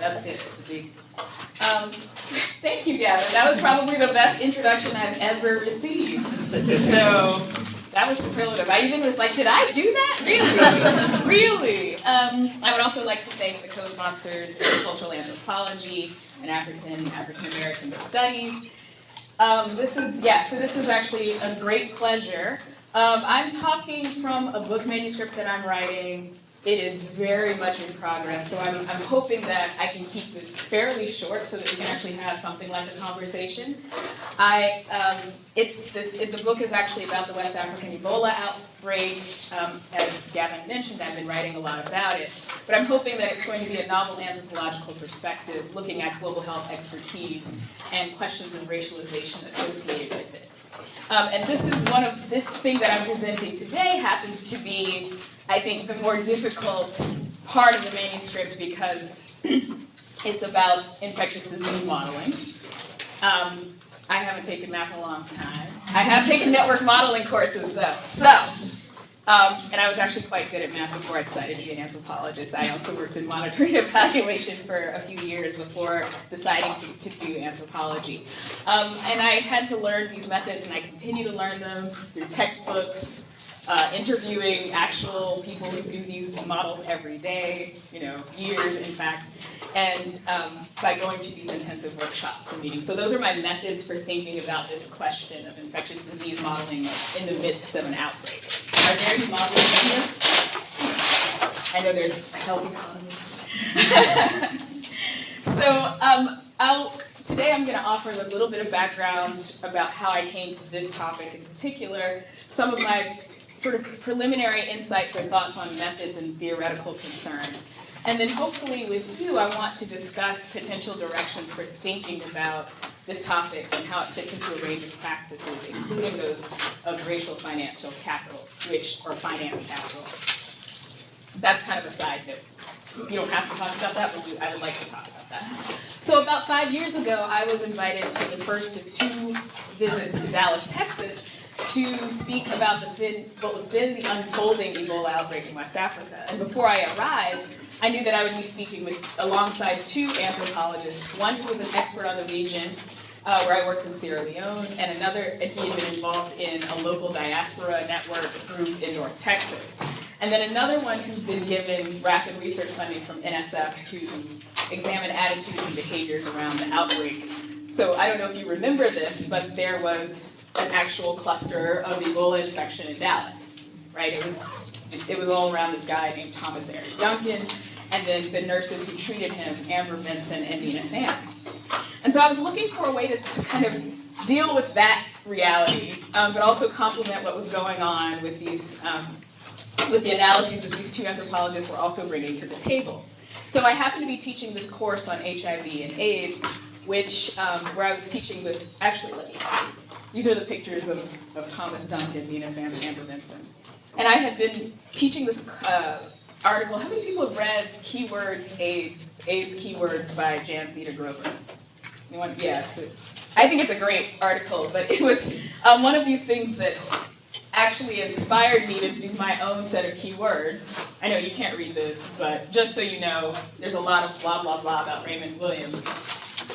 That's it. Thank you, Gavin. That was probably the best introduction I've ever received. So that was superlative. I even was like, did I do that? Really? Really? I would also like to thank the co-sponsors, Cultural Anthropology and African-American Studies. This is actually a great pleasure. I'm talking from a book manuscript that I'm writing. It is very much in progress, so I'm hoping that I can keep this fairly short so that we can actually have something like a conversation. The book is actually about the West African Ebola outbreak. As Gavin mentioned, I've been writing a lot about it, but I'm hoping that it's going to be a novel anthropological perspective looking at global health expertise and questions of racialization associated with it. And this thing that I'm presenting today happens to be, I think, the more difficult part of the manuscript because it's about infectious disease modeling. I haven't taken math in a long time. I have taken network modeling courses though, and I was actually quite good at math before I decided to be an anthropologist. I also worked in monitoring and evaluation for a few years before deciding to do anthropology. And I had to learn these methods, and I continue to learn them through textbooks, interviewing actual people who do these models every day, years in fact, and by going to these intensive workshops and meetings. So those are my methods for thinking about this question of infectious disease modeling in the midst of an outbreak. Are there any models here? I know there's a health economist. So today I'm going to offer a little bit of background about how I came to this topic in particular, some of my sort of preliminary insights or thoughts on methods and theoretical concerns. And then hopefully with you, I want to discuss potential directions for thinking about this topic and how it fits into a range of practices, including those of racial financial capital, or finance capital. That's kind of a side note. You don't have to talk about that, but I would like to talk about that. So about 5 years ago, I was invited to the first of 2 visits to Dallas, Texas, to speak about what was then the unfolding Ebola outbreak in West Africa. And before I arrived, I knew that I would be speaking alongside 2 anthropologists, one who was an expert on the region, where I worked in Sierra Leone, and he had been involved in a local diaspora network group in North Texas. And then another one who'd been given rapid research funding from NSF to examine attitudes and behaviors around the outbreak. So I don't know if you remember this, but there was an actual cluster of Ebola infection in Dallas, right? It was all around this guy named Thomas Eric Duncan, and then the nurses who treated him, Amber Benson and Nina Pham. And so I was looking for a way to kind of deal with that reality, but also complement what was going on with these, with the analyses that these 2 anthropologists were also bringing to the table. So I happened to be teaching this course on HIV and AIDS, where I was teaching with, actually, let me see. These are the pictures of Thomas Duncan, Nina Pham, and Amber Benson. And I had been teaching this article. How many people have read Keywords AIDS Keywords by Jan Zeta Grover? Anyone? Yeah, I think it's a great article, but it was one of these things that actually inspired me to do my own set of keywords. I know you can't read this, but just so you know, there's a lot of blah, blah, blah about Raymond Williams.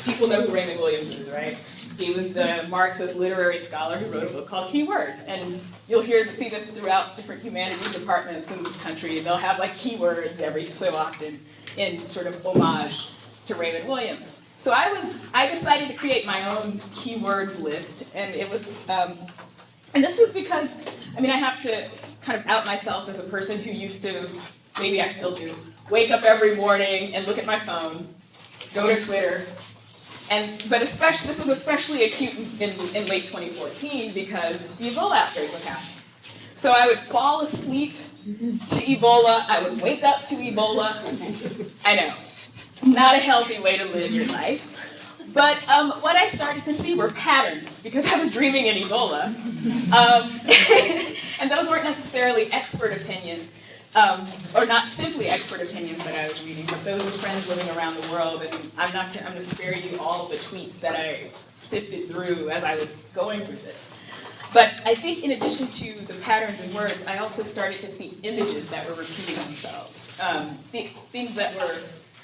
People know who Raymond Williams is, right? He was the Marxist literary scholar who wrote a book called Keywords, and you'll see this throughout different humanities departments in this country. They'll have like keywords every so often in sort of homage to Raymond Williams. So I decided to create my own keywords list, and it was, and this was because, I have to kind of out myself as a person who used to, maybe I still do, wake up every morning and look at my phone, go to Twitter. But this was especially acute in late 2014 because the Ebola outbreak was happening. So I would fall asleep to Ebola, I would wake up to Ebola. I know, not a healthy way to live your life. But what I started to see were patterns because I was dreaming in Ebola. And those weren't necessarily expert opinions. Or not simply expert opinions that I was reading, but those of friends living around the world, and I'm going to spare you all of the tweets that I sifted through as I was going through this. But I think in addition to the patterns and words, I also started to see images that were repeating themselves. Things that were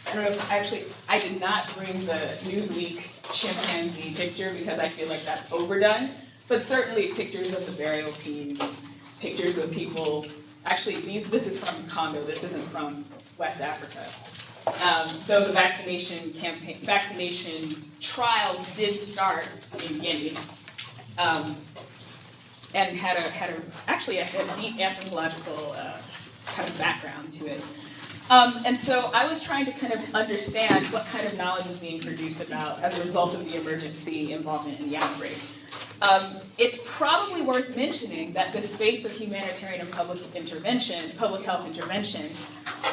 I don't know if, actually, I did not bring the Newsweek chimpanzee picture because I feel like that's overdone, but certainly pictures of the burial teams, pictures of people, actually this is from Congo, this isn't from West Africa. Though the vaccination trials did start in Guinea, and had actually a deep anthropological kind of background to it. And so I was trying to kind of understand what kind of knowledge was being produced about as a result of the emergency involvement in the outbreak. It's probably worth mentioning that the space of humanitarian and public health intervention,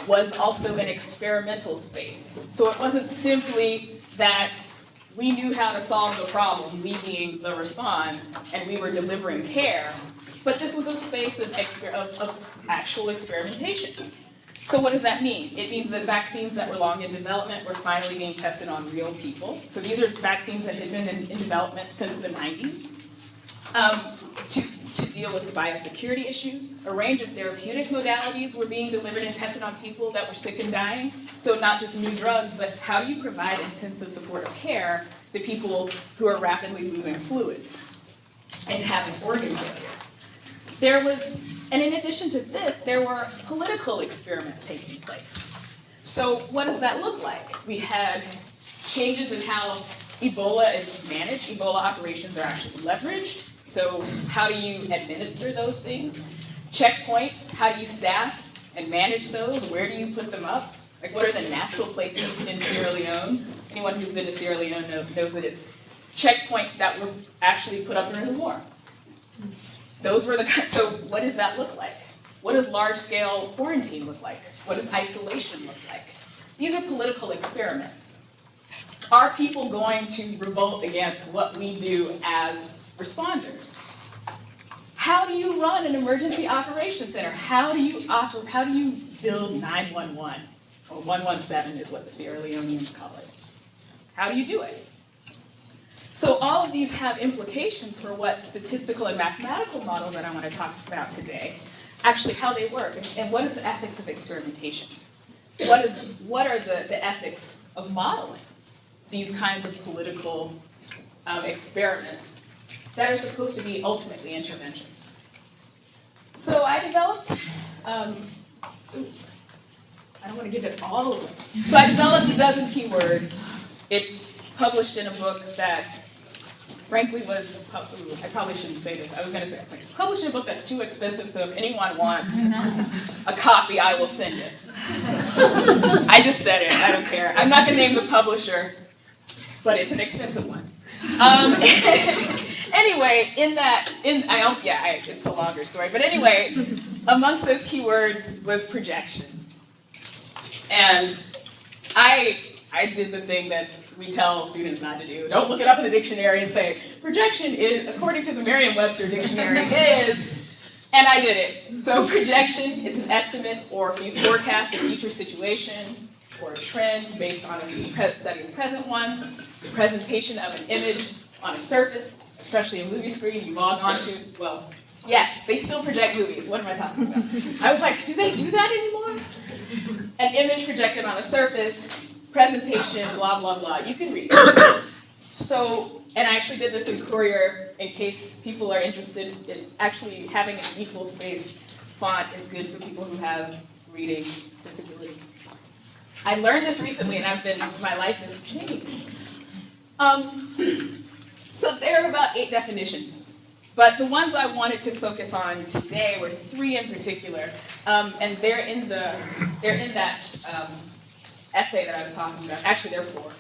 was also an experimental space. So it wasn't simply that we knew how to solve the problem, we being the response, and we were delivering care, but this was a space of actual experimentation. So what does that mean? It means that vaccines that were long in development were finally being tested on real people. So these are vaccines that had been in development since the 90s to deal with the biosecurity issues. A range of therapeutic modalities were being delivered and tested on people that were sick and dying. So not just new drugs, but how do you provide intensive supportive care to people who are rapidly losing fluids and having organ failure? And in addition to this, there were political experiments taking place. So what does that look like? We had changes in how Ebola is managed. Ebola operations are actually leveraged. So how do you administer those things? Checkpoints, how do you staff and manage those? Where do you put them up? Like, what are the natural places in Sierra Leone? Anyone who's been to Sierra Leone knows that it's checkpoints that were actually put up during the war. Those were so what does that look like? What does large-scale quarantine look like? What does isolation look like? These are political experiments. Are people going to revolt against what we do as responders? How do you run an emergency operations center? How do you build 911? Or 117 is what the Sierra Leoneans call it. How do you do it? So all of these have implications for what statistical and mathematical model that I want to talk about today, actually how they work, and what is the ethics of experimentation? What are the ethics of modeling these kinds of political experiments that are supposed to be ultimately interventions? So I developed, I don't want to give it all away. So I developed a dozen keywords. It's published in a book that frankly was, I probably shouldn't say this. I was going to say, it's like, published in a book that's too expensive, so if anyone wants a copy, I will send it. I just said it, I don't care. I'm not going to name the publisher, but it's an expensive one. Anyway, it's a longer story, but anyway, amongst those keywords was projection. And I did the thing that we tell students not to do. Don't look it up in the dictionary and say, projection is, according to the Merriam-Webster dictionary, is, and I did it. So projection, it's an estimate or forecast a future situation or a trend based on a study of present ones, the presentation of an image on a surface, especially a movie screen you log onto. Well, yes, they still project movies. What am I talking about? I was like, do they do that anymore? An image projected on a surface, presentation, blah, blah, blah. You can read it. So, and I actually did this in Courier in case people are interested in actually having an equal space font is good for people who have reading disability. I learned this recently and my life has changed. So there are about 8 definitions. But the ones I wanted to focus on today were 3 in particular, and they're in that essay that I was talking about. Actually, there are 4.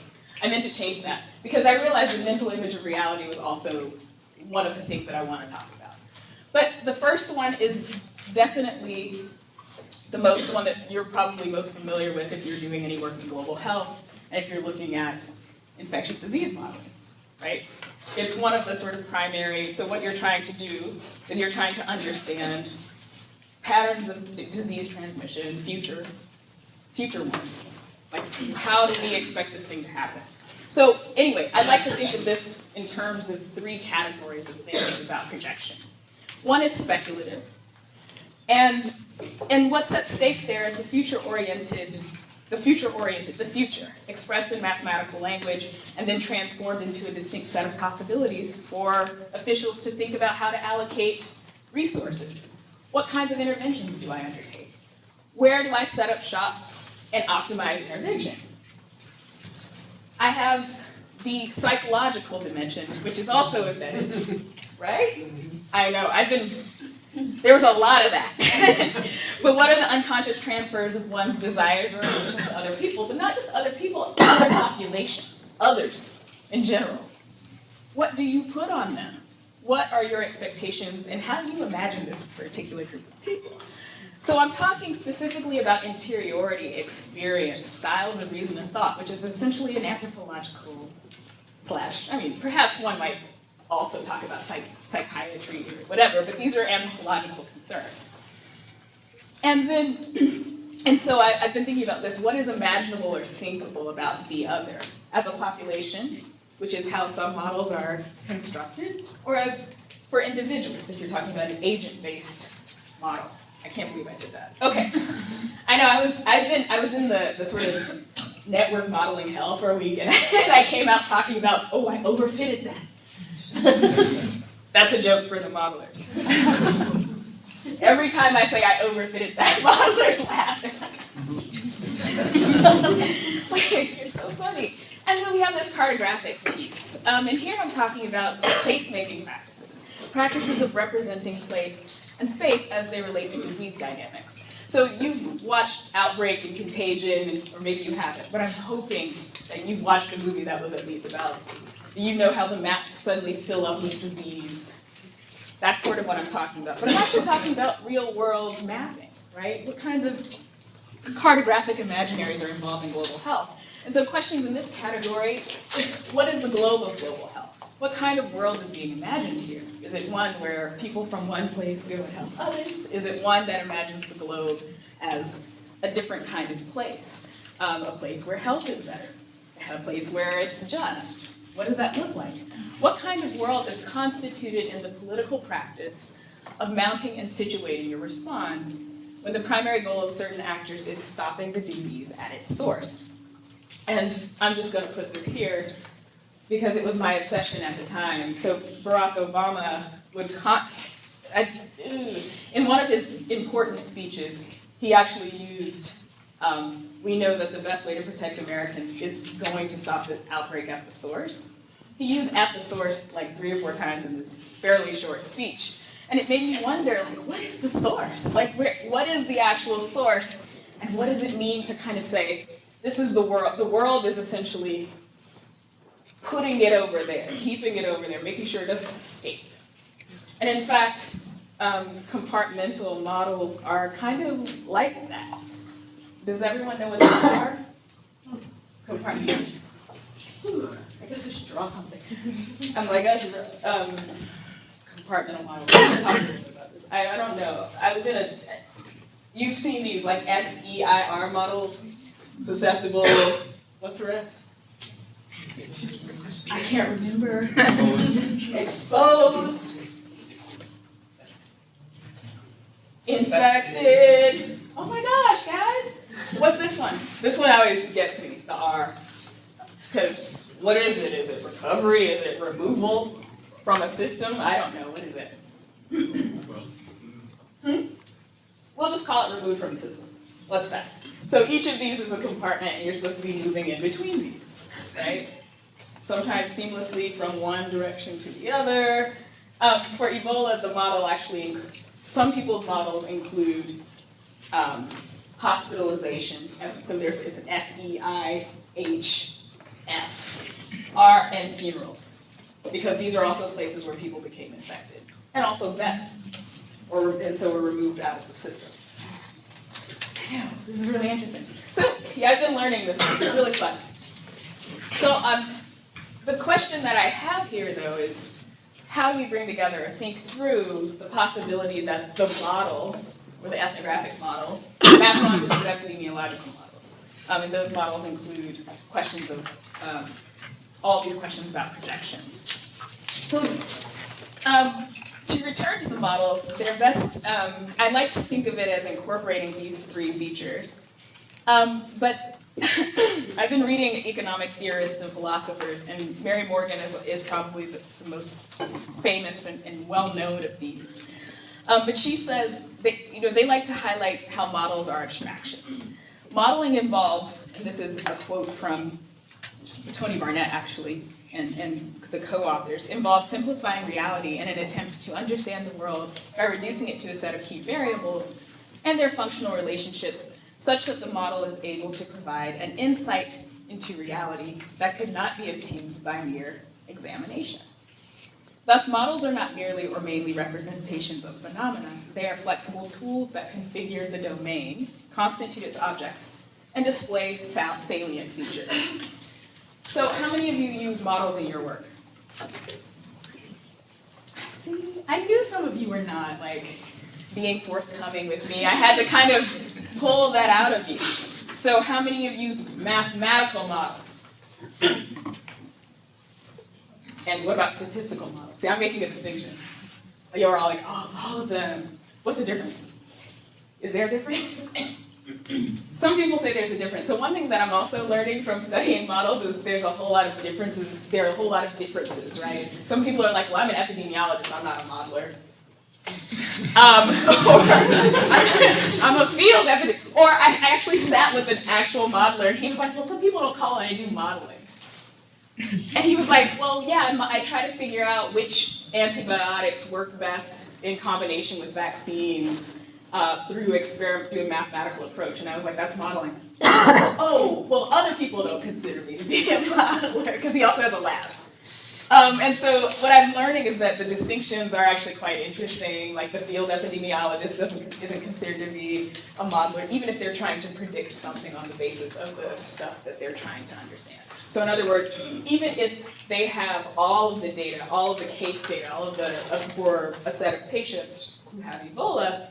I meant to change that because I realized the mental image of reality was also one of the things that I want to talk about. But the first one is definitely the one that you're probably most familiar with if you're doing any work in global health and if you're looking at infectious disease modeling, right? It's one of the sort of primary, so what you're trying to do is you're trying to understand patterns of disease transmission, future ones. Like, how do we expect this thing to happen? So anyway, I'd like to think of this in terms of 3 categories of thinking about projection. One is speculative. And what's at stake there is the future-oriented the future-oriented, the future, expressed in mathematical language, and then transformed into a distinct set of possibilities for officials to think about how to allocate resources. What kinds of interventions do I undertake? Where do I set up shop and optimize intervention? I have the psychological dimension, which is also embedded, right? I know, there was a lot of that. But what are the unconscious transfers of one's desires or emotions to other people, but not just other people, other populations, others in general? What do you put on them? What are your expectations, and how do you imagine this particular group of people? So I'm talking specifically about interiority, experience, styles of reason and thought, which is essentially an anthropological perhaps one might also talk about psychiatry or whatever, but these are anthropological concerns. And so I've been thinking about this. What is imaginable or thinkable about the other as a population, which is how some models are constructed, or as for individuals, if you're talking about an agent-based model. I can't believe I did that. Okay. I know, I was in the sort of network modeling hell for a week, and I came out talking about, oh, I overfitted that. That's a joke for the modelers. Every time I say I overfitted that, modelers laugh. Like, you're so funny. And then we have this cartographic piece. And here I'm talking about place-making practices. Practices of representing place and space as they relate to disease dynamics. So you've watched Outbreak and Contagion, or maybe you haven't, but I'm hoping that you've watched a movie that was at least about it. You know how the maps suddenly fill up with disease. That's sort of what I'm talking about. But I'm actually talking about real-world mapping, right? What kinds of cartographic imaginaries are involved in global health? And so questions in this category is, what is the globe of global health? What kind of world is being imagined here? Is it one where people from one place go and help others? Is it one that imagines the globe as a different kind of place? A place where health is better? A place where it's just? What does that look like? What kind of world is constituted in the political practice of mounting and situating your response when the primary goal of certain actors is stopping the disease at its source? And I'm just going to put this here because it was my obsession at the time. So Barack Obama would, in one of his important speeches, he actually used, we know that the best way to protect Americans is going to stop this outbreak at the source. He used at the source like 3 or 4 times in this fairly short speech. And it made me wonder, like, what is the source? Like, what is the actual source? And what does it mean to kind of say, this is the world. The world is essentially putting it over there, keeping it over there, making sure it doesn't escape. And in fact, compartmental models are kind of like that. Does everyone know what those are? Compartmental. I guess I should draw something. I'm like, I should compartmental models. I'm talking a little bit about this. I don't know. You've seen these like SEIR models. Susceptible, what's the rest? I can't remember. Exposed. Infected. Oh my gosh, guys. What's this one? This one always gets me, the R. Because what is it? Is it recovery? Is it removal from a system? I don't know. What is it? We'll just call it removed from the system. What's that? So each of these is a compartment, and you're supposed to be moving in between these, right? Sometimes seamlessly from one direction to the other. For Ebola, the model actually, some people's models include hospitalization. So it's an SEIHF, and funerals, because these are also places where people became infected, and also death, and so were removed out of the system. Damn, this is really interesting. So, yeah, I've been learning this. It's really fun. So, the question that I have here, though, is how do we bring together or think through the possibility that the model, or the ethnographic model, maps onto these epidemiological models. And those models include questions of all these questions about projection. So, to return to the models, they're best, I like to think of it as incorporating these 3 features. But I've been reading economic theorists and philosophers, and Mary Morgan is probably the most famous and well-known of these. But she says they like to highlight how models are abstractions. Modeling involves, and this is a quote from Tony Barnett actually, and the co-authors, involves simplifying reality in an attempt to understand the world by reducing it to a set of key variables and their functional relationships, such that the model is able to provide an insight into reality that could not be obtained by mere examination. Thus, models are not merely or mainly representations of phenomena. They are flexible tools that configure the domain, constitute its objects, and display salient features. So how many of you use models in your work? See, I knew some of you were not being forthcoming with me. I had to kind of pull that out of you. So how many of you use mathematical models? And what about statistical models? See, I'm making a distinction. You're all like, oh, all of them. What's the difference? Is there a difference? Some people say there's a difference. So one thing that I'm also learning from studying models is there's a whole lot of differences. There are a whole lot of differences, right? Some people are like, well, I'm an epidemiologist, I'm not a modeler. Or I'm a field epidemiologist. Or I actually sat with an actual modeler, and he was like, well, some people don't call it, I do modeling. And he was like, well, yeah, I try to figure out which antibiotics work best in combination with vaccines through a mathematical approach. And I was like, that's modeling. Oh, well, other people don't consider me to be a modeler, because he also has a lab. And so what I'm learning is that the distinctions are actually quite interesting. Like the field epidemiologist isn't considered to be a modeler, even if they're trying to predict something on the basis of the stuff that they're trying to understand. So in other words, even if they have all of the data, all of the case data, all of the for a set of patients who have Ebola,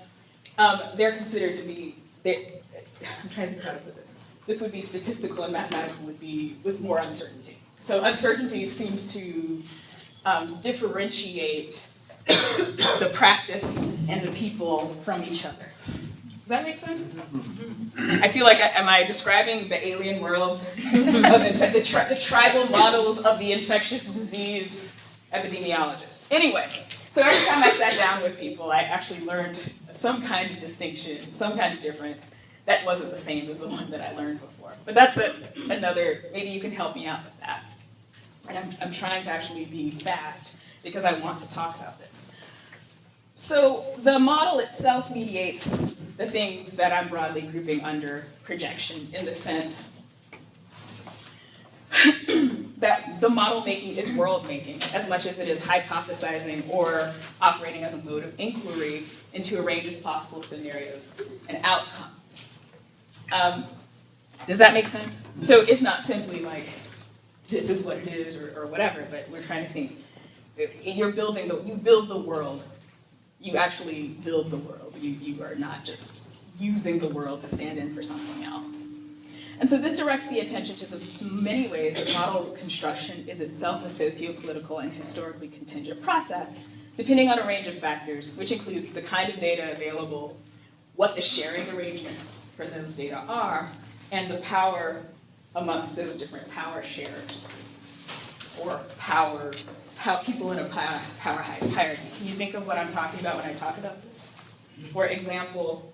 they're considered to be, I'm trying to think how to put this. This would be statistical and mathematical would be with more uncertainty. So uncertainty seems to differentiate the practice and the people from each other. Does that make sense? I feel like, am I describing the alien world of the tribal models of the infectious disease epidemiologist? Anyway, so every time I sat down with people, I actually learned some kind of distinction, some kind of difference that wasn't the same as the one that I learned before. But that's another, maybe you can help me out with that. And I'm trying to actually be fast because I want to talk about this. So the model itself mediates the things that I'm broadly grouping under projection in the sense that the model making is world making as much as it is hypothesizing or operating as a mode of inquiry into a range of possible scenarios and outcomes. Does that make sense? So it's not simply like, this is what it is or whatever, but we're trying to think, you build the world. You actually build the world. You are not just using the world to stand in for something else. And so this directs the attention to many ways that model construction is itself a socio-political and historically contingent process, depending on a range of factors, which includes the kind of data available, what the sharing arrangements for those data are, and the power amongst those different power sharers, or how people in a power hierarchy. Can you think of what I'm talking about when I talk about this? For example,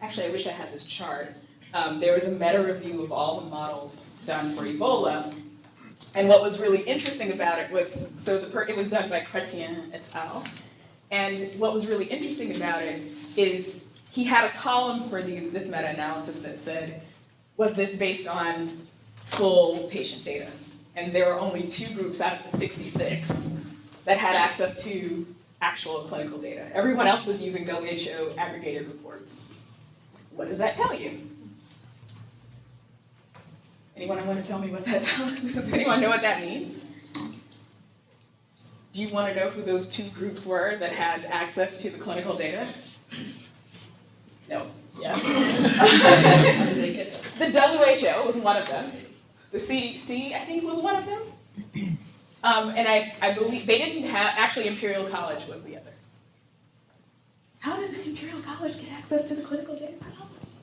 actually I wish I had this chart. There was a meta-review of all the models done for Ebola, and what was really interesting about it was, it was done by Chrétien et al., and what was really interesting about it is he had a column for this meta-analysis that said, was this based on full patient data? And there were only 2 groups out of the 66 that had access to actual clinical data. Everyone else was using WHO aggregated reports. What does that tell you? Anyone want to tell me what that tells you? Does anyone know what that means? Do you want to know who those 2 groups were that had access to the clinical data? No. Yes? The WHO was one of them. The CDC, I think, was one of them. And I believe they didn't have, actually Imperial College was the other. How does Imperial College get access to the clinical data?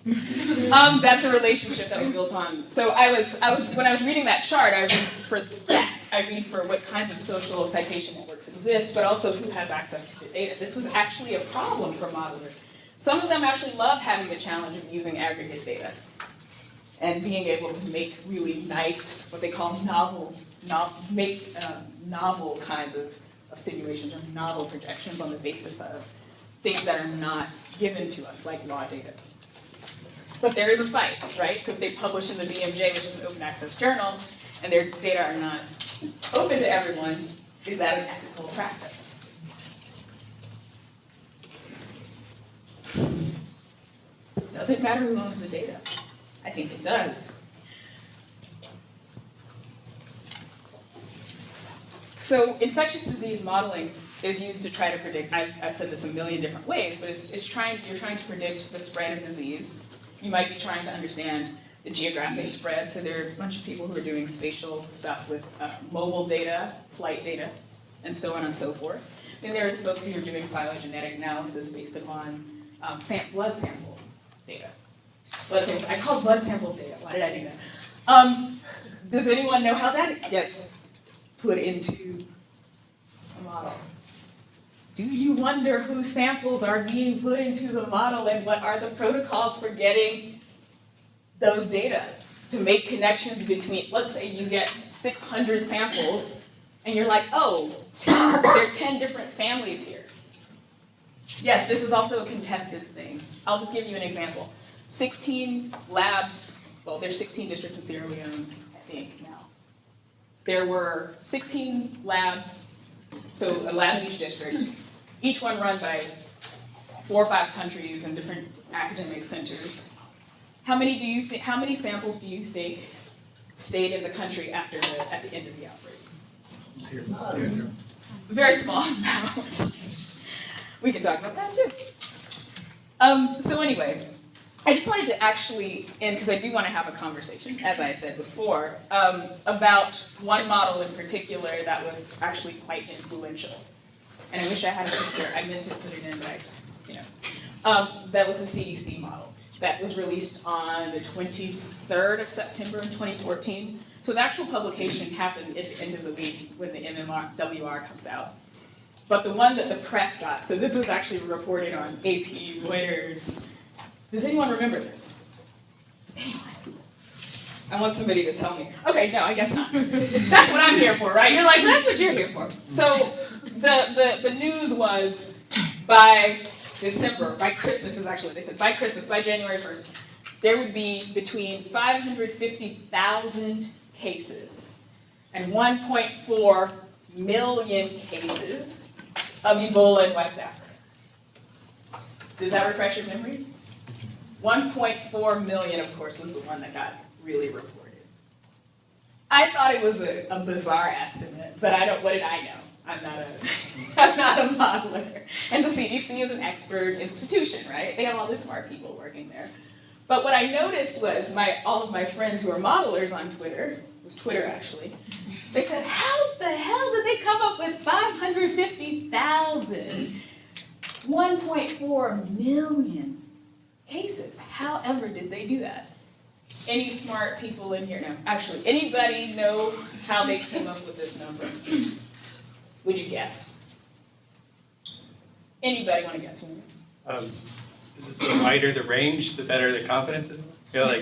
That's a relationship that was built on. So when I was reading that chart, I read for what kinds of social citation networks exist, but also who has access to the data. This was actually a problem for modelers. Some of them actually love having the challenge of using aggregate data and being able to make really nice, what they call novel kinds of simulations or novel projections on the basis of things that are not given to us, like raw data. But there is a fight, right? So if they publish in the BMJ, which is an open access journal, and their data are not open to everyone, is that an ethical practice? Does it matter who owns the data? I think it does. So infectious disease modeling is used to try to predict, I've said this a million different ways, but you're trying to predict the spread of disease. You might be trying to understand the geographic spread. So there are a bunch of people who are doing spatial stuff with mobile data, flight data, and so on and so forth. Then there are the folks who are doing phylogenetic analysis based upon blood sample data. I call blood samples data. Why did I do that? Does anyone know how that gets put into a model? Do you wonder whose samples are being put into the model and what are the protocols for getting those data to make connections between, let's say you get 600 samples and you're like, oh, there are 10 different families here. Yes, this is also a contested thing. I'll just give you an example. 16 labs, well, there's 16 districts in Sierra Leone, I think, now. There were 16 labs, so a lab in each district, each one run by 4 or 5 countries and different academic centers. How many samples do you think stayed in the country at the end of the outbreak? Very small amount. We can talk about that too. So anyway, I just wanted to actually end, because I do want to have a conversation, as I said before, about one model in particular that was actually quite influential. And I wish I had a picture. I meant to put it in, but I just, that was the CDC model that was released on the 23rd of September in 2014. So the actual publication happened at the end of the week when the MMWR comes out. But the one that the press got, so this was actually reported on AP, Reuters. Does anyone remember this? Does anyone? I want somebody to tell me. Okay, no, I guess not. That's what I'm here for, right? You're like, that's what you're here for. So the news was by December, by Christmas is actually what they said, by Christmas, by January 1st, there would be between 550,000 cases and 1.4 million cases of Ebola in West Africa. Does that refresh your memory? 1.4 million, of course, was the one that got really reported. I thought it was a bizarre estimate, but what did I know? I'm not a modeler. And the CDC is an expert institution, right? They have all these smart people working there. But what I noticed was all of my friends who are modelers on Twitter, it was Twitter actually, they said, how the hell did they come up with 550,000, 1.4 million cases? However did they do that? Any smart people in here? No, actually, anybody know how they came up with this number? Would you guess? Anybody want to guess? The wider the range, the better the confidence is. I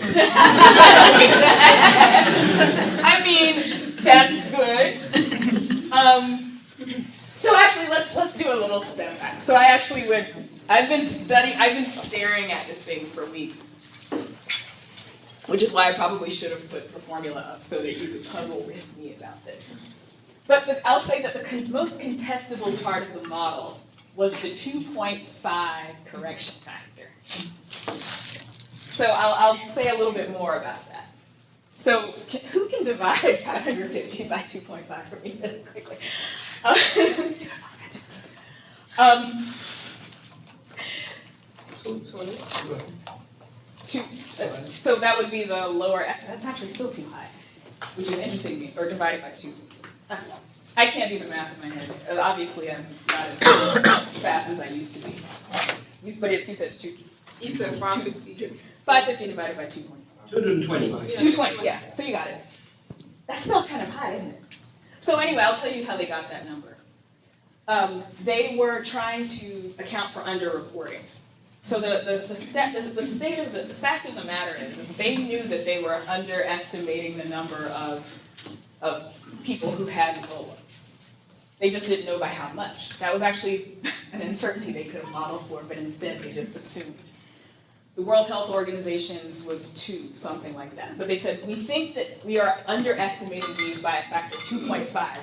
mean, that's good. So actually, let's do a little step back. So I've been staring at this thing for weeks, which is why I probably should have put the formula up so that you could puzzle with me about this. But I'll say that the most contestable part of the model was the 2.5 correction factor. So I'll say a little bit more about that. So who can divide 550 by 2.5 for me really quickly? So that would be the lower estimate. That's actually still too high, which is interesting to me, or divided by 2. I can't do the math in my head. Obviously, I'm not as fast as I used to be. But you said it's 2. You said 550. 550 divided by 2.5. 220. 220, yeah, so you got it. That's still kind of high, isn't it? So anyway, I'll tell you how they got that number. They were trying to account for underreporting. So the fact of the matter is they knew that they were underestimating the number of people who had Ebola. They just didn't know by how much. That was actually an uncertainty they could have modeled for, but instead they just assumed. The World Health Organization's was 2, something like that. But they said, we think that we are underestimating these by a factor of 2.5.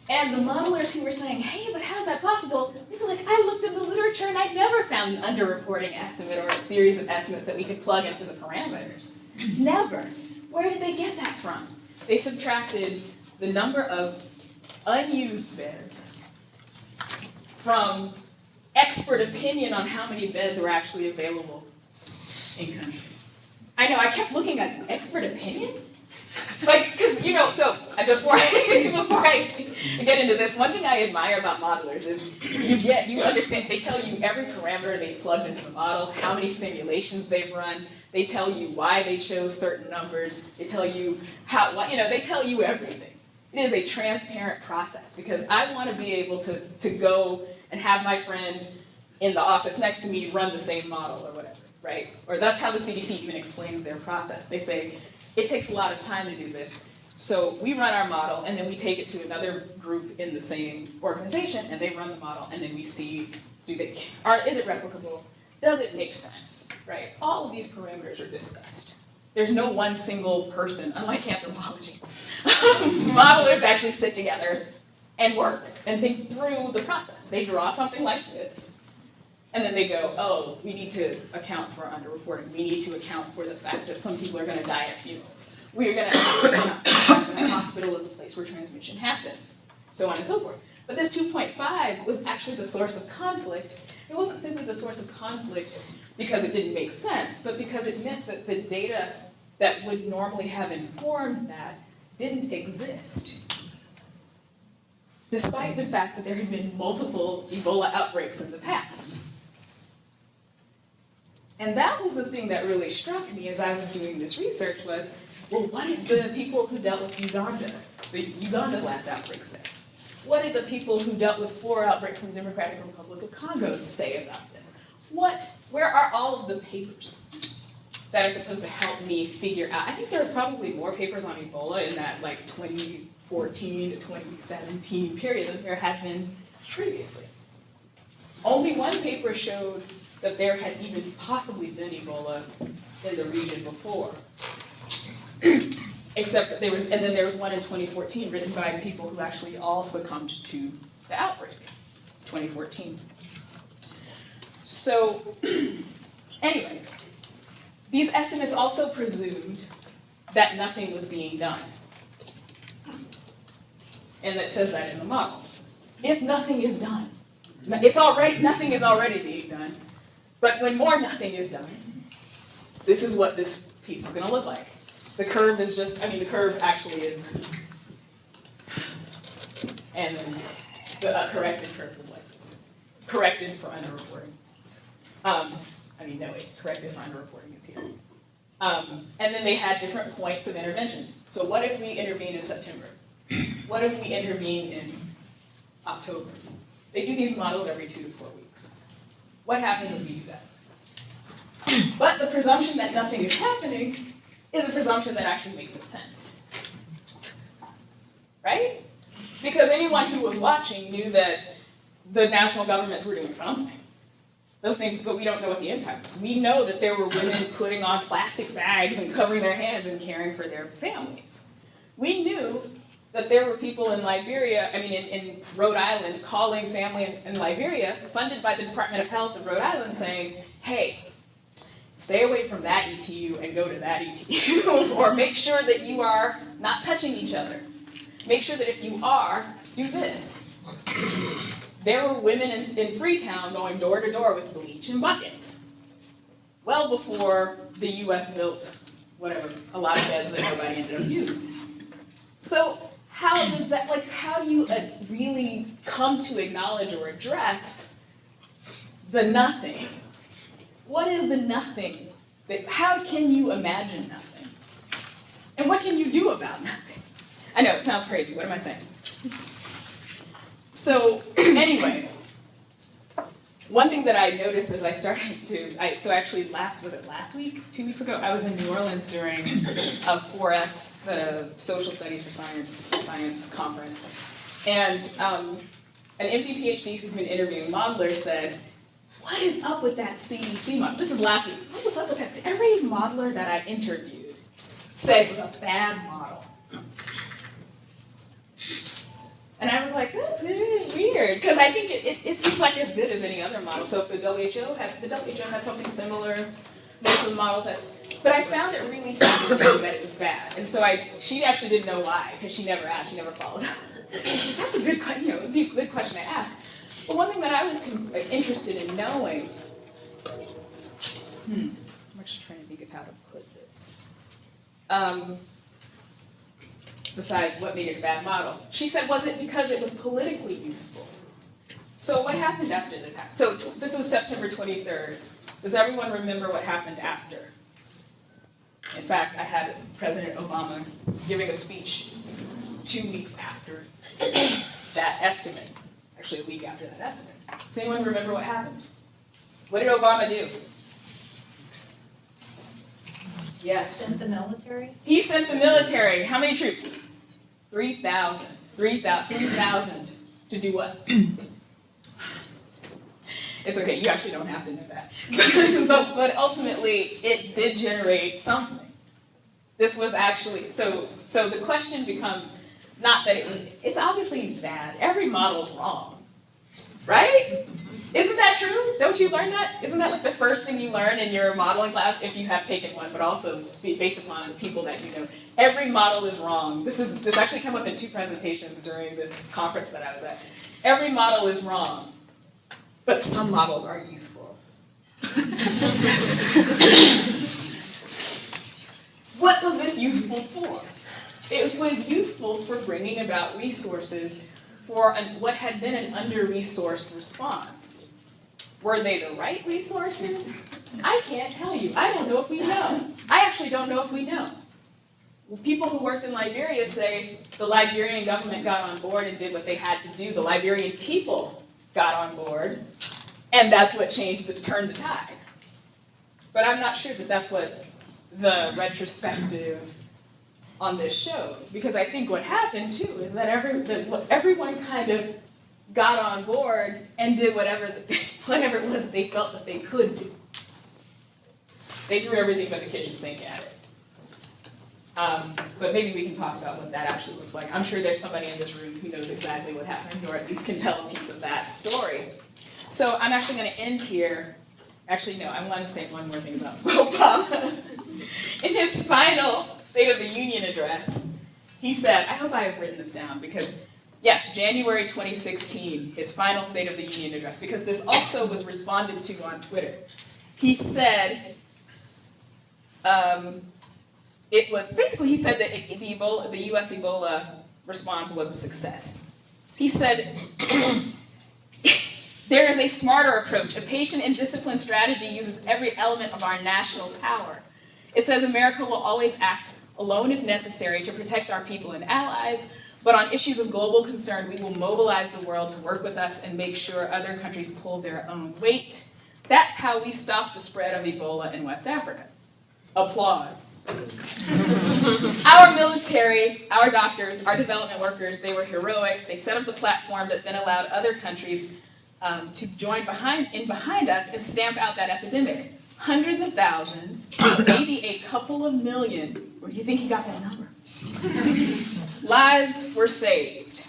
And the modelers who were saying, hey, but how's that possible? They were like, I looked in the literature and I never found an underreporting estimate or a series of estimates that we could plug into the parameters. Never. Where did they get that from? They subtracted the number of unused beds from expert opinion on how many beds were actually available in country. I know, I kept looking at expert opinion. Like, because, so before I get into this, one thing I admire about modelers is you understand, they tell you every parameter they've plugged into the model, how many simulations they've run, they tell you why they chose certain numbers, they tell you they tell you everything. It is a transparent process because I want to be able to go and have my friend in the office next to me run the same model or whatever, right? Or that's how the CDC even explains their process. They say, it takes a lot of time to do this. So we run our model and then we take it to another group in the same organization and they run the model and then we see, is it replicable? Does it make sense, right? All of these parameters are discussed. There's no one single person, unlike anthropology. Modelers actually sit together and work and think through the process. They draw something like this, and then they go, oh, we need to account for underreporting. We need to account for the fact that some people are going to die at funerals. We are going to account for the fact that a hospital is a place where transmission happens, so on and so forth. But this 2.5 was actually the source of conflict. It wasn't simply the source of conflict because it didn't make sense, but because it meant that the data that would normally have informed that didn't exist, despite the fact that there had been multiple Ebola outbreaks in the past. And that was the thing that really struck me as I was doing this research was, well, what did the people who dealt with Uganda's last outbreak say? What did the people who dealt with 4 outbreaks in the Democratic Republic of Congo say about this? Where are all of the papers that are supposed to help me figure out? I think there are probably more papers on Ebola in that 2014 to 2017 period than there had been previously. Only one paper showed that there had even possibly been Ebola in the region before. Except that there was one in 2014 written by people who actually all succumbed to the outbreak, 2014. So, anyway, these estimates also presumed that nothing was being done. And it says that in the model. If nothing is done, nothing is already being done, but when more nothing is done, this is what this piece is going to look like. The curve is the curve actually is, and then the corrected curve is like this. Corrected for underreporting. Corrected for underreporting is here. And then they had different points of intervention. So what if we intervene in September? What if we intervene in October? They do these models every 2 to 4 weeks. What happens if we do that? But the presumption that nothing is happening is a presumption that actually makes no sense. Right? Because anyone who was watching knew that the national governments were doing something. Those things, but we don't know what the impact was. We know that there were women putting on plastic bags and covering their hands and caring for their families. We knew that there were people in in Rhode Island, calling family in Liberia, funded by the Department of Health in Rhode Island, saying, hey, stay away from that ETU and go to that ETU, or make sure that you are not touching each other. Make sure that if you are, do this. There were women in Freetown going door to door with bleach and buckets. Well before the US built, a lot of beds that nobody ended up using. So how does that, how do you really come to acknowledge or address the nothing? What is the nothing How can you imagine nothing? And what can you do about nothing? I know, it sounds crazy. What am I saying? So, anyway, one thing that I noticed as I started to, so actually last week, 2 weeks ago, I was in New Orleans during a 4S, the Social Studies for Science conference. And an MD PhD who's been interviewing modelers said, what is up with that CDC model? This is last week. What was up with that? Every modeler that I interviewed said it was a bad model. And I was like, that's really weird, because I think it seems like as good as any other model. So if the WHO had something similar, most of the models had, but I found it really fascinating that it was bad. And so she actually didn't know why, because she never asked, she never followed up. So that's a good, it'd be a good question to ask. But one thing that I was interested in knowing, I'm actually trying to think of how to put this. Besides what made it a bad model. She said, was it because it was politically useful? So what happened after this happened? So this was September 23rd. Does everyone remember what happened after? In fact, I had President Obama giving a speech 2 weeks after that estimate. Actually, a week after that estimate. Does anyone remember what happened? What did Obama do? Yes. Sent the military? He sent the military. How many troops? 3,000. 3,000 to do what? It's okay, you actually don't have to know that. but ultimately, it did generate something. This was actually, so the question becomes not that it's obviously bad. Every model is wrong, right? Isn't that true? Don't you learn that? Isn't that like the first thing you learn in your modeling class, if you have taken one, but also based upon the people that you know? Every model is wrong. This actually came up in 2 presentations during this conference that I was at. Every model is wrong, but some models are useful. What was this useful for? It was useful for bringing about resources for what had been an under-resourced response. Were they the right resources? I can't tell you. I don't know if we know. I actually don't know if we know. People who worked in Liberia say the Liberian government got on board and did what they had to do. The Liberian people got on board, and that's what turned the tide. But I'm not sure that that's what the retrospective on this shows, because I think what happened too is that everyone kind of got on board and did whatever it was that they felt that they could do. They threw everything but the kitchen sink at it. But maybe we can talk about what that actually looks like. I'm sure there's somebody in this room who knows exactly what happened, or at least can tell a piece of that story. So I'm actually going to end here. Actually, no, I want to say one more thing about Obama. In his final State of the Union address, he said, I hope I have written this down, because yes, January 2016, his final State of the Union address, because this also was responded to on Twitter. He said, he said that the US Ebola response was a success. He said, there is a smarter approach. A patient and disciplined strategy uses every element of our national power. It says America will always act alone if necessary to protect our people and allies, but on issues of global concern, we will mobilize the world to work with us and make sure other countries pull their own weight. That's how we stop the spread of Ebola in West Africa. Applause. Our military, our doctors, our development workers, they were heroic. They set up the platform that then allowed other countries to join behind us and stamp out that epidemic. Hundreds of thousands, maybe a couple of million, where do you think he got that number? Lives were saved.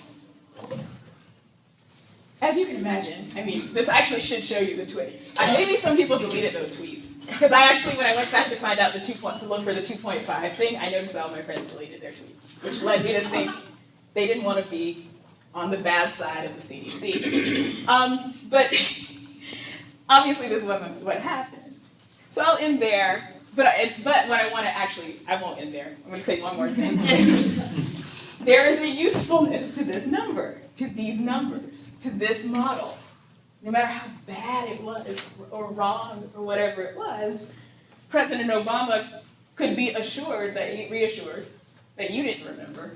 As you can imagine, I mean, this actually should show you the tweet. Maybe some people deleted those tweets. Because when I went back to find out to look for the 2.5 thing, I noticed that all my friends deleted their tweets, which led me to think they didn't want to be on the bad side of the CDC. But obviously this wasn't what happened. So I'll end there, but what I want to I won't end there. I'm going to say one more thing. There is a usefulness to this number, to these numbers, to this model. No matter how bad it was, or wrong, or whatever it was, President Obama could be reassured that you didn't remember.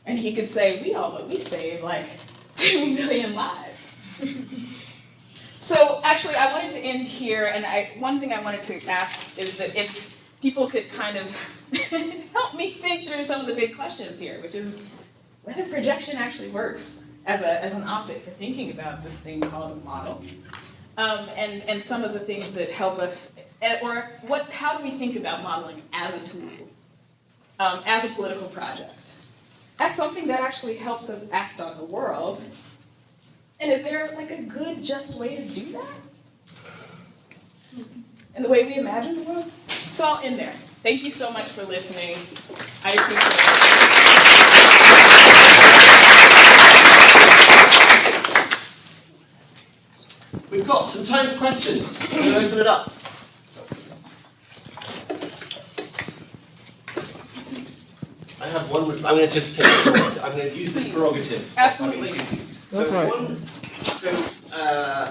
And he could say, we saved like 2 million lives. So actually, I wanted to end here, and one thing I wanted to ask is that if people could kind of help me think through some of the big questions here, which is whether projection actually works as an optic for thinking about this thing called a model, and some of the things that help us, or how do we think about modeling as a tool, as a political project, as something that actually helps us act on the world. And is there like a good, just way to do that? In the way we imagine the world? So I'll end there. Thank you so much for listening. I appreciate it. We've got some time for questions. I'm going to open it up. I have one. I'm going to just take it. I'm going to use this prerogative. Absolutely.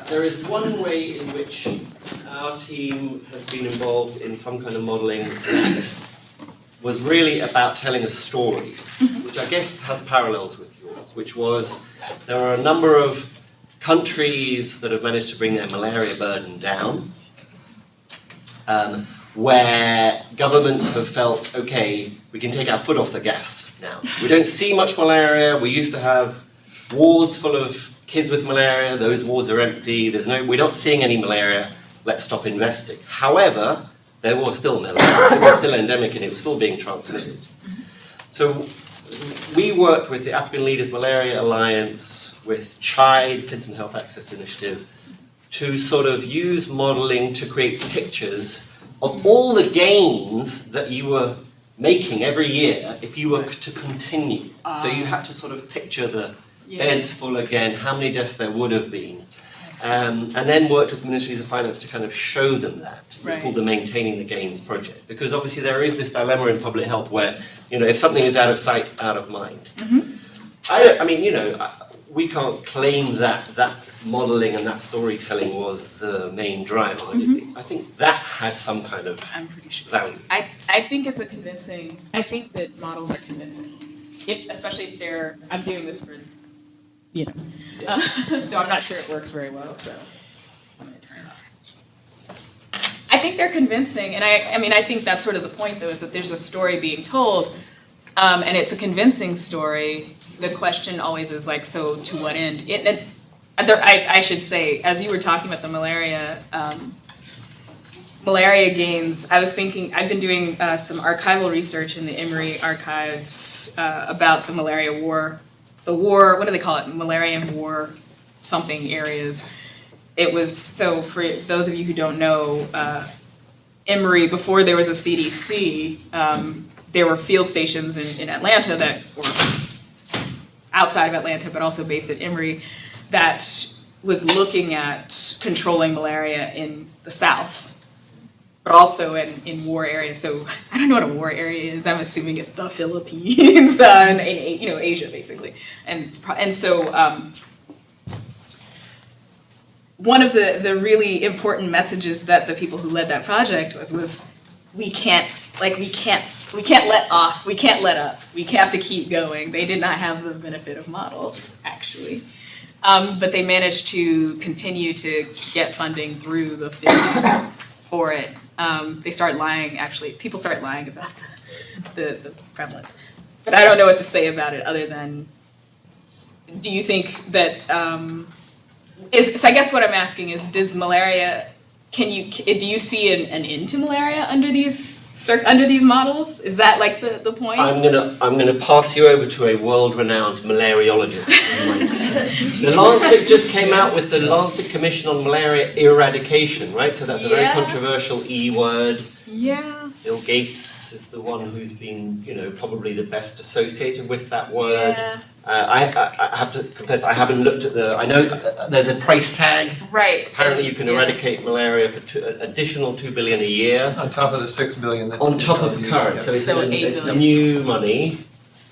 There is one way in which our team has been involved in some kind of modelling that was really about telling a story, which I guess has parallels with yours, which was there are a number of countries that have managed to bring their malaria burden down, where governments have felt, okay, we can take our foot off the gas now. We don't see much malaria. We used to have wards full of kids with malaria. Those wards are empty. We're not seeing any malaria. Let's stop investing. However, there was still malaria. It was still endemic and it was still being transmitted. So we worked with the African Leaders Malaria Alliance, with CHIDE, Clinton Health Access Initiative, to sort of use modelling to create pictures of all the gains that you were making every year if you were to continue. So you had to sort of picture the beds full again, how many deaths there would have been. And then worked with ministries of finance to kind of show them that. It's called the Maintaining the Gains project. Because obviously there is this dilemma in public health where, if something is out of sight, out of mind. We can't claim that modelling and that storytelling was the main driver. I think that had some kind of value. I think it's I think that models are convincing. Especially if I'm doing this for, though I'm not sure it works very well, so I'm going to turn it off. I think they're convincing, and I think that's sort of the point, though, is that there's a story being told, and it's a convincing story. The question always is like, so to what end? I should say, as you were talking about the malaria gains, I was thinking, I've been doing some archival research in the Emory archives about the malaria war. What do they call it? Malarian war something areas. It was, so for those of you who don't know, Emory, before there was a CDC, there were field stations in Atlanta that were outside of Atlanta, but also based at Emory, that was looking at controlling malaria in the South, but also in war areas. So I don't know what a war area is. I'm assuming it's the Philippines, and Asia basically. And so one of the really important messages that the people who led that project was we can't let off, we can't let up, we have to keep going. They did not have the benefit of models, actually. But they managed to continue to get funding through the 50s for it. They start lying, actually. People start lying about the prevalence. But I don't know what to say about it other than, do you think that, so I guess what I'm asking is, does malaria, do you see an end to malaria under these models? Is that like the point? I'm gonna pass you over to a world-renowned malariologist. The Lancet just came out with the Lancet Commission on Malaria Eradication, right? So that's a very controversial E word. Yeah. Bill Gates is the one who's been, probably the best associated with that word. Yeah. I have to confess, I haven't looked at I know there's a price tag. Right. Apparently you can eradicate malaria for additional $2 billion a year. On top of the $6 billion. On top of current, so it's new money.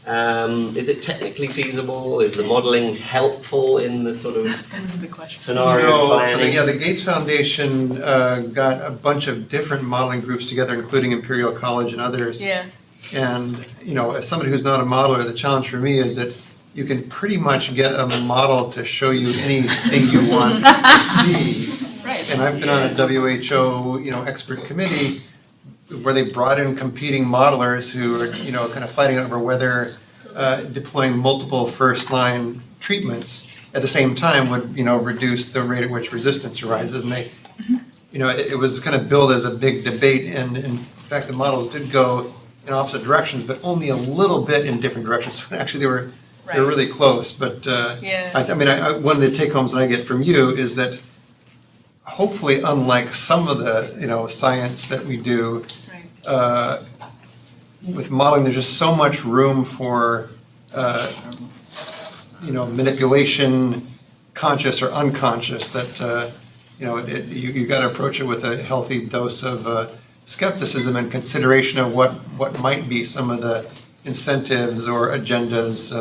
Is it technically feasible? Is the modeling helpful in the sort of That's the question. scenario So planning? the Gates Foundation got a bunch of different modeling groups together, including Imperial College and others. Yeah. And, as somebody who's not a modeler, the challenge for me is that you can pretty much get a model to show you anything you want to see. Right. And I've been on a WHO, expert committee where they brought in competing modelers who are, kind of fighting over whether deploying multiple first-line treatments at the same time would, reduce the rate at which resistance arises. And they, it was kind of billed as a big debate, and in fact, the models did go in opposite directions, but only a little bit in different directions. Actually, they were really close. But one of the take-homes that I get from you is that hopefully, unlike some of the science that we do, with modeling, there's just so much room for manipulation, conscious or unconscious, that you got to approach it with a healthy dose of skepticism and consideration of what might be some of the incentives or agendas,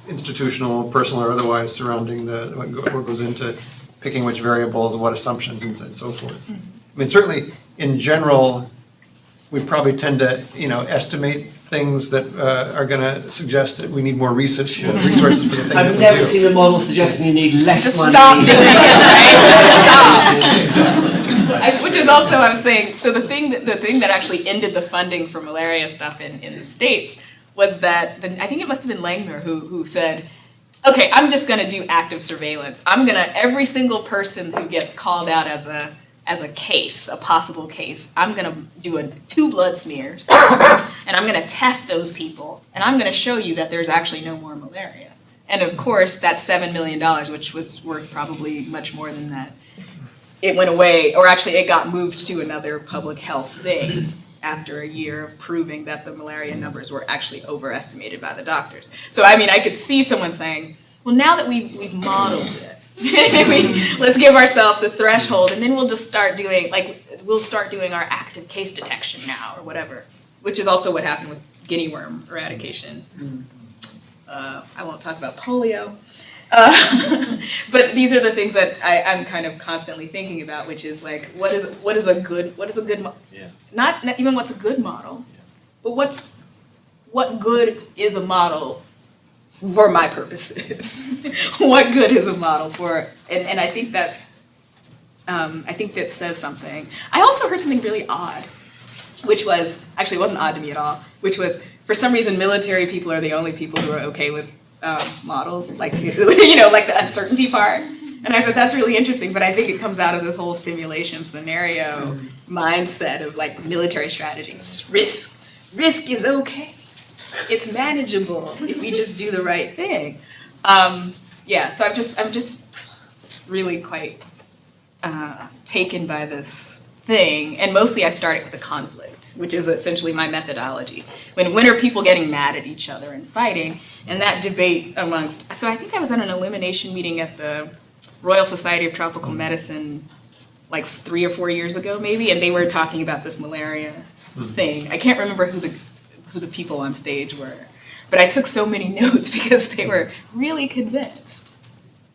institutional, personal, or otherwise, surrounding what goes into picking which variables, what assumptions, and so forth. I mean, certainly, in general, we probably tend to, estimate things that are going to suggest that we need more resources for the thing that I've we never do. seen a model suggesting you need less Just money. stop doing it, right? Stop. Which is also, I was saying, so the thing that actually ended the funding for malaria stuff in the States was that, I think it must have been Langmuir who said, okay, I'm just gonna do active surveillance. Every single person who gets called out as a case, a possible case, I'm gonna do 2 blood smears, and I'm gonna test those people, and I'm gonna show you that there's actually no more malaria. And of course, that $7 million, which was worth probably much more than that, it went away, or actually it got moved to another public health thing after a year of proving that the malaria numbers were actually overestimated by the doctors. So I mean, I could see someone saying, well, now that we've modeled it, let's give ourselves the threshold, and then we'll just start doing, our active case detection now, or whatever, which is also what happened with guinea worm eradication. I won't talk about polio. But these are the things that I'm kind of constantly thinking about, which is like, what is a good not even what's a good model, but what good is a model for my purposes? What good is a model for? And I think that says something. I also heard something really odd, which was, actually it wasn't odd to me at all, which was, for some reason military people are the only people who are okay with models, like like the uncertainty part. And I said, that's really interesting, but I think it comes out of this whole simulation scenario mindset of like military strategies. Risk is okay. It's manageable if we just do the right thing. So I'm just really quite taken by this thing, and mostly I start it with the conflict, which is essentially my methodology. When are people getting mad at each other and fighting, and that debate amongst, so I think I was at an elimination meeting at the Royal Society of Tropical Medicine like 3 or 4 years ago maybe, and they were talking about this malaria thing. I can't remember who the people on stage were, but I took so many notes because they were really convinced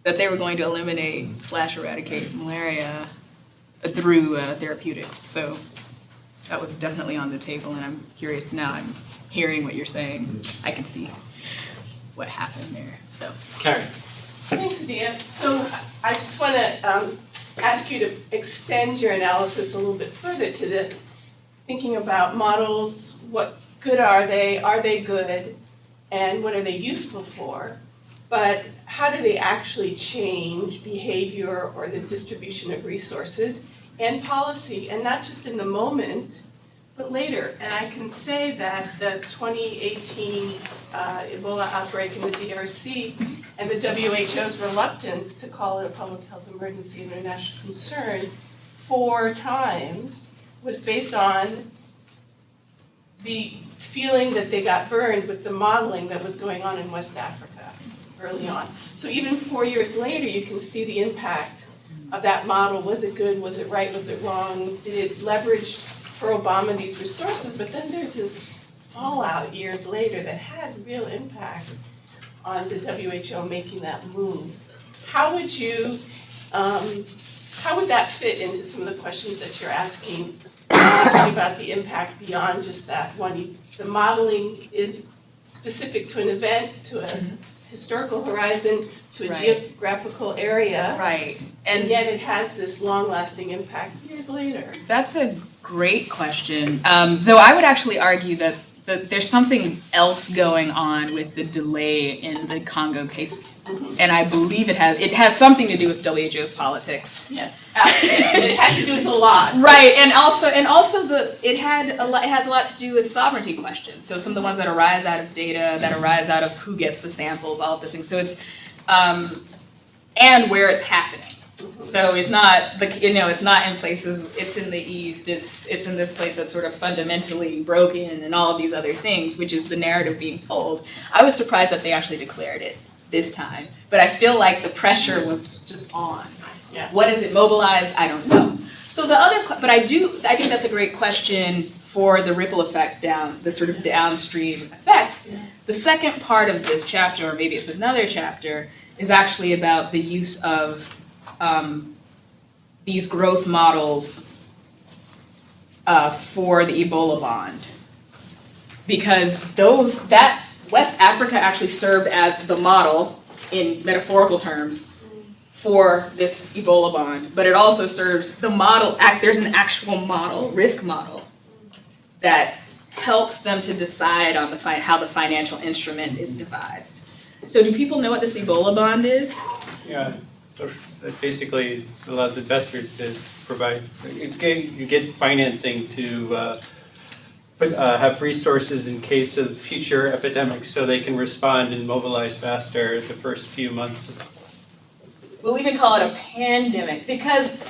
that they were going to eliminate / eradicate malaria through therapeutics. So that was definitely on the table, and I'm curious now. I'm hearing what you're saying. I can see what happened there. So, Karen. Thanks, Adia. So I just want to ask you to extend your analysis a little bit further to the thinking about models. What good are they? Are they good? And what are they useful for? But how do they actually change behavior or the distribution of resources and policy? And not just in the moment, but later. And I can say that the 2018 Ebola outbreak in the DRC and the WHO's reluctance to call it a public health emergency of international concern 4 times was based on the feeling that they got burned with the modeling that was going on in West Africa early on. So even 4 years later, you can see the impact of that model. Was it good? Was it right? Was it wrong? Did it leverage for Obama these resources? But then there's this fallout years later that had real impact on the WHO making that move. How would you, how would that fit into some of the questions that you're asking about the impact beyond just that one? The modeling is specific to an event, to a historical horizon, to a Right. geographical area, Right. and yet it has this long-lasting impact years later. That's a great question. Though I would actually argue that there's something else going on with the delay in the Congo case, and I believe it has something to do with WHO's politics. Yes, absolutely. It has to do with a lot. Right, and also it has a lot to do with sovereignty questions. So some of the ones that arise out of data, that arise out of who gets the samples, all of those things. So it's and where it's happening. So it's not it's not in places. It's in the East. It's in this place that's sort of fundamentally broken, and all of these other things, which is the narrative being told. I was surprised that they actually declared it this time, but I feel like the pressure was just on. Yeah. What is it mobilized? I don't know. So but I think that's a great question for the ripple effect down, the sort of downstream effects. Yeah. The second part of this chapter, or maybe it's another chapter, is actually about the use of these growth models for the Ebola bond. Because that West Africa actually served as the model in metaphorical terms for this Ebola bond, but it also serves the model, there's an actual model, risk model, that helps them to decide on how the financial instrument is devised. So do people know what this Ebola bond is? Yeah, so that basically allows investors to provide, you get financing to have resources in case of future epidemics so they can respond and mobilize faster the first few months. We'll even call it a pandemic because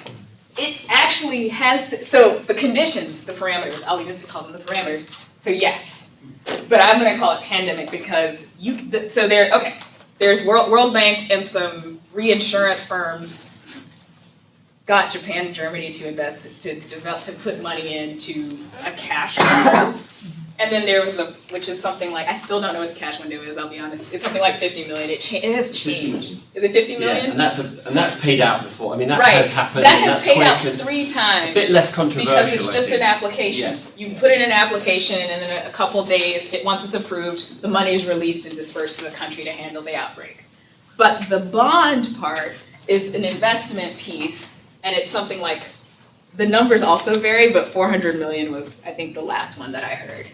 it actually has to, so the conditions, the parameters, I'll even call them the parameters. So yes, but I'm going to call it pandemic because there's World Bank and some reinsurance firms got Japan and Germany to invest, to put money into a cash window. And then there was which is something like, I still don't know what the cash window is, I'll be honest. It's something like 50 million. It has changed. Is it 50 million? Yeah, and that's paid out before. I mean, that Right. has happened. That and has that's paid out quite 3 times. a bit less controversial, Because it's just I think. an application. Yeah. You put in an application and then a couple days, once it's approved, the money is released and dispersed to the country to handle the outbreak. But the bond part is an investment piece, and it's something like, the numbers also vary, but 400 million was, I think, the last one that I heard.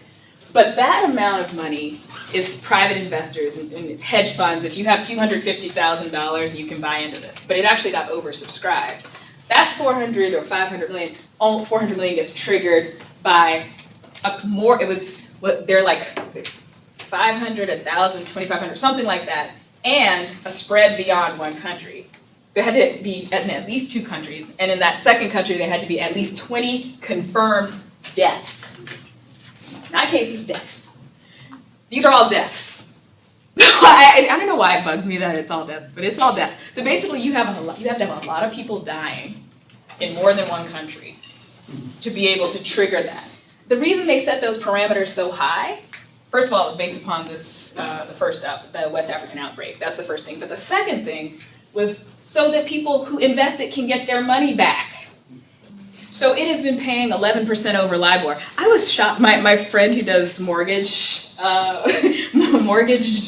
But that amount of money is private investors and it's hedge funds. If you have $250,000, you can buy into this. But it actually got oversubscribed. That 400 or 500 million, 400 million gets triggered by they're like, was it 500, 1,000, 2,500, something like that, and a spread beyond one country. So it had to be in at least 2 countries, and in that second country there had to be at least 20 confirmed deaths. Not cases, deaths. These are all deaths. I don't know why it bugs me that it's all deaths, but it's all death. So basically you have to have a lot of people dying in more than one country to be able to trigger that. The reason they set those parameters so high, first of all, it was based upon the West African outbreak. That's the first thing. But the second thing was so that people who invested can get their money back. So it has been paying 11% over LIBOR. I was shocked. My friend who does mortgage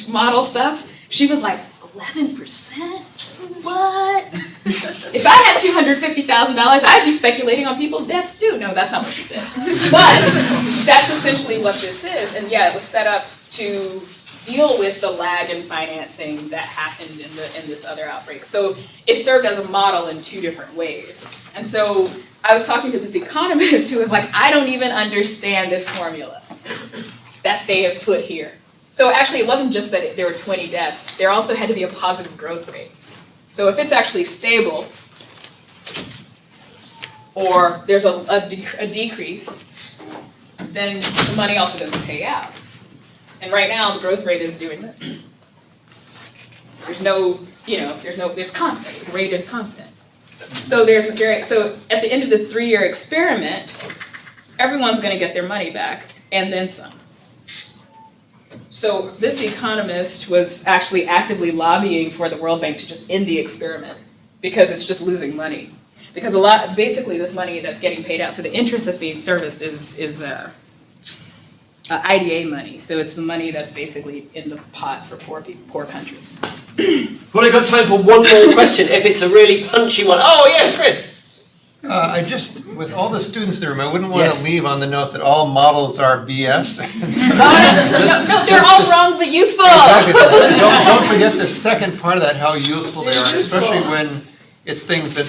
model stuff, she was like, 11%? What? If I had $250,000, I'd be speculating on people's deaths too. No, that's not what she said. But that's essentially what this is. And yeah, it was set up to deal with the lag in financing that happened in this other outbreak. So it served as a model in 2 different ways. And so I was talking to this economist who was like, I don't even understand this formula that they have put here. So actually it wasn't just that there were 20 deaths, there also had to be a positive growth rate. So if it's actually stable, or there's a decrease, then the money also doesn't pay out. And right now, the growth rate is doing this. There's constant. The rate is constant. So so at the end of this 3-year experiment, everyone's going to get their money back, and then some. So this economist was actually actively lobbying for the World Bank to just end the experiment because it's just losing money. Because basically this money that's getting paid out, so the interest that's being serviced is IDA money. So it's the money that's basically in the pot for poor countries. Well, I've got time for one more question, if it's a really punchy one. Oh, yes, Chris. I just, with all the students in the room, I wouldn't want Yes. to leave on the note that all models are BS. And so No, they're all wrong but useful. Exactly. Don't forget the second part of that, how useful they are, especially when it's things that,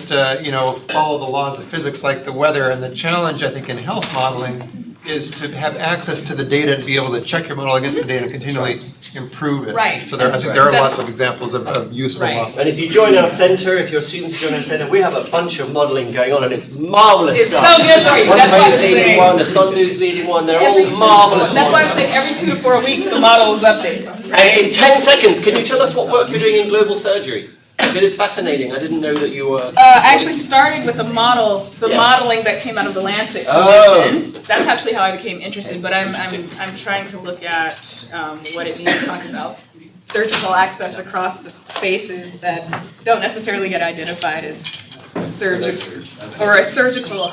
follow the laws of physics like the weather. And the challenge, I think, in health modeling is to have access to the data and be able to check your model against the data and continually improve it. Right. So I think there are lots of examples of useful Right. models. And if you join our centre, if your students join our centre, we have a bunch of modelling going on, and it's marvellous It's stuff. so good for you. That's why I was leading saying. one, the Sondu's leading one, they're Every all marvellous That's why I models. was saying every 2 to 4 weeks the model is updated. And in 10 seconds, can you tell us what work you're doing in global surgery? Because it's fascinating, I didn't know that you were... I actually started with the Yes. modeling that came out of the Lancet Oh. Commission. That's actually how I became interested, but I'm trying to look at what it means to talk about surgical access across the spaces that don't necessarily get identified as surgical, or as surgical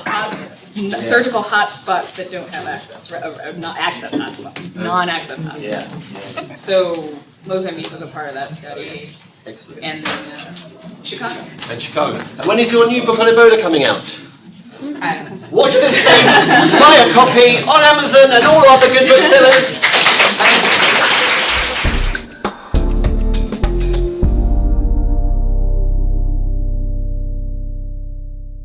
hotspots that don't have access, or not access hotspots, non-access hotspots. Yeah. So Mozambique was a part of that study, Excellent. and then Chicago. And Chicago. And when is your new book on Ebola coming out? I don't know. Watch this space, buy a copy on Amazon and all other good booksellers.